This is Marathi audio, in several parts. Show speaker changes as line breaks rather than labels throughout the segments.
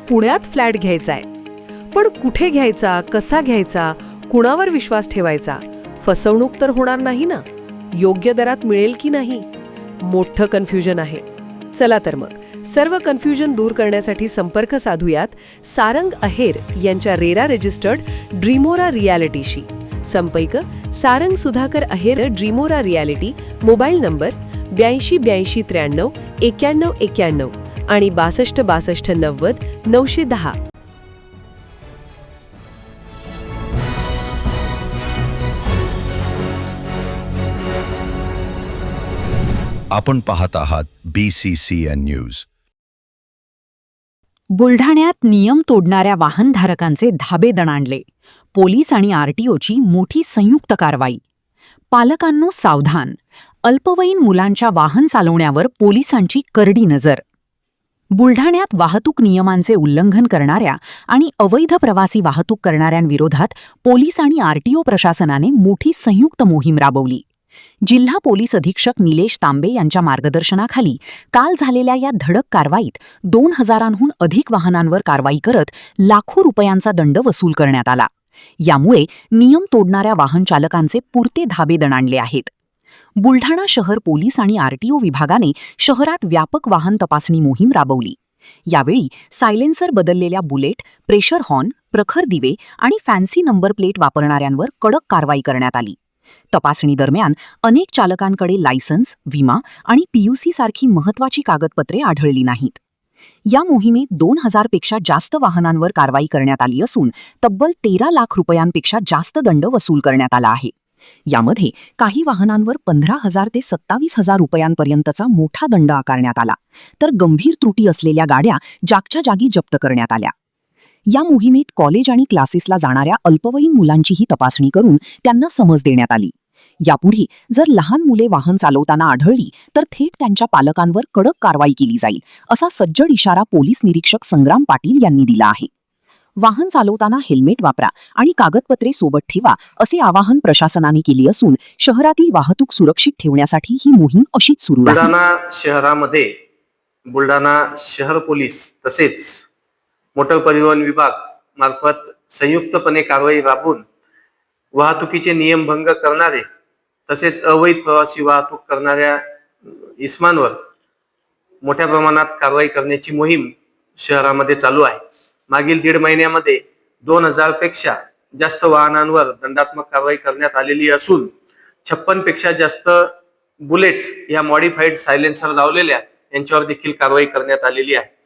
पुण्यात फ्लॅट घ्यायचा आहे. पण कुठे घ्यायचा, कसा घ्यायचा, कुणावर विश्वास ठेवायचा? फसवणूक तर होणार नाही ना? योग्य दरात मिळेल की नाही? मोठं कन्फ्युजन आहे. चला तर मग सर्व कन्फ्युजन दूर करण्यासाठी संपर्क साधूयात सारंग अहेर यांच्या रेरा रजिस्टर्ड ड्रीमोरा रियालिटीशी. संपर्क सारंग सुधाकर अहेर, ड्रीमोरा रियालिटी. मोबाईल नंबर 82 82 93 91 91 आणि 62 62 90 910.
आपण पाहत आहात BCCN न्यूज.
बुलढाण्यात नियम तोडणाऱ्या वाहनधारकांचे धाबे दणाणले. पोलीस आणि आरटीओची मोठी संयुक्त कारवाई. पालकांनो सावधान, अल्पवयीन मुलांच्या वाहन चालवण्यावर पोलिसांची करडी नजर. बुलढाण्यात वाहतूक नियमांचे उल्लंघन करणाऱ्या आणि अवैध प्रवासी वाहतूक करणाऱ्यांविरोधात पोलीस आणि आरटीओ प्रशासनाने मोठी संयुक्त मोहीम राबवली. जिल्हा पोलीस अधीक्षक निलेश तांबे यांच्या मार्गदर्शनाखाली काल झालेल्या या धडक कारवाईत 2000हून अधिक वाहनांवर कारवाई करत लाखो रुपयांचा दंड वसूल करण्यात आला. यामुळे नियम तोडणाऱ्या वाहन चालकांचे पुरते धाबे दणाणले आहेत. बुलढाणा शहर पोलीस आणि आरटीओ विभागाने शहरात व्यापक वाहन तपासणी मोहीम राबवली. यावेळी सायलेन्सर बदललेल्या बुलेट, प्रेशर हॉर्न, प्रखर दिवे आणि फॅन्सी नंबर प्लेट वापरणाऱ्यांवर कडक कारवाई करण्यात आली. तपासणी दरम्यान अनेक चालकांकडे लायसन्स, विमा आणि PUC सारखी महत्त्वाची कागदपत्रे आढळली नाहीत. या मोहिमेत 2000 पेक्षा जास्त वाहनांवर कारवाई करण्यात आली असून तब्बल 13 लाख रुपयांपेक्षा जास्त दंड वसूल करण्यात आला आहे. यामध्ये काही वाहनांवर 15,000 ते 27,000 रुपयांपर्यंतचा मोठा दंड आकारण्यात आला, तर गंभीर त्रुटी असलेल्या गाड्या जागच्या जागी जप्त करण्यात आल्या. या मोहिमेत कॉलेज आणि क्लासेसला जाणाऱ्या अल्पवयीन मुलांचीही तपासणी करून त्यांना समज देण्यात आली. यापुढे जर लहान मुले वाहन चालवताना आढळली तर थेट त्यांच्या पालकांवर कडक कारवाई केली जाईल, असा सज्जड इशारा पोलीस निरीक्षक संग्राम पाटील यांनी दिला आहे. वाहन चालवताना हेल्मेट वापरा आणि कागदपत्रे सोबत ठेवा, असे आवाहन प्रशासनाने केले असून शहरातील वाहतूक सुरक्षित ठेवण्यासाठी ही मोहीम अशीच सुरू आहे.
बुलढाणा शहरामध्ये बुलढाणा शहर पोलीस तसेच मोटर परिवहन विभाग मार्फत संयुक्तपणे कारवाई राबवून वाहतुकीचे नियमभंग करणारे तसेच अवैध प्रवासी वाहतूक करणाऱ्या इस्मांवर मोठ्या प्रमाणात कारवाई करण्याची मोहीम शहरामध्ये चालू आहे. मागील 1.5 महिन्यामध्ये 2000 पेक्षा जास्त वाहनांवर दंडात्मक कारवाई करण्यात आलेली असून 56 पेक्षा जास्त बुलेट या मॉडिफाईड सायलेन्सर लावलेल्या यांच्यावर देखील कारवाई करण्यात आलेली आहे.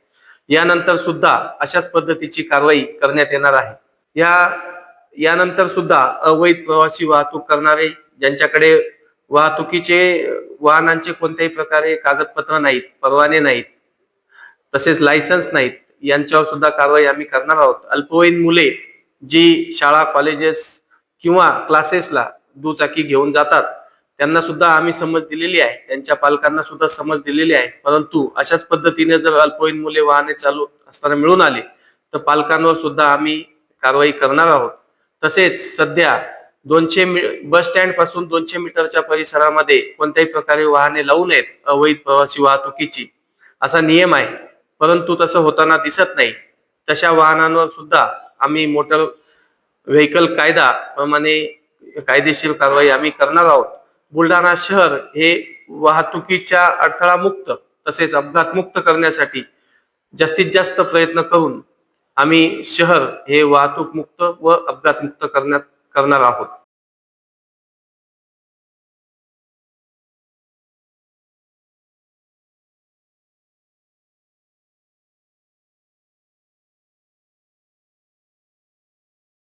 यानंतर सुद्धा अशाच पद्धतीची कारवाई करण्यात येणार आहे. यानंतर सुद्धा अवैध प्रवासी वाहतूक करणारे ज्यांच्याकडे वाहतुकीचे वाहनांचे कोणत्याही प्रकारे कागदपत्र नाहीत, परवाने नाहीत, तसेच लायसन्स नाहीत, यांच्यावर सुद्धा कारवाई आम्ही करणार आहोत. अल्पवयीन मुले जी शाळा, कॉलेजेस किंवा क्लासेसला दुचाकी घेऊन जातात त्यांना सुद्धा आम्ही समज दिलेली आहे, त्यांच्या पालकांना सुद्धा समज दिलेली आहे. परंतु अशाच पद्धतीने जर अल्पवयीन मुले वाहने चालू असताना मिळून आले तर पालकांवर सुद्धा आम्ही कारवाई करणार आहोत. तसेच सध्या 200 बस स्टँड पासून 200 मीटरच्या परिसरामध्ये कोणत्याही प्रकारे वाहने लावू नयेत अवैध प्रवासी वाहतुकीची, असा नियम आहे. परंतु तसं होताना दिसत नाही. तशा वाहनांवर सुद्धा आम्ही मोटर व्हेकल कायदा प्रमाणे कायदेशीर कारवाई आम्ही करणार आहोत. बुलढाणा शहर हे वाहतुकीच्या अडथळा मुक्त तसेच अपघात मुक्त करण्यासाठी जास्तीत जास्त प्रयत्न करून आम्ही शहर हे वाहतूक मुक्त व अपघात मुक्त करणार आहोत.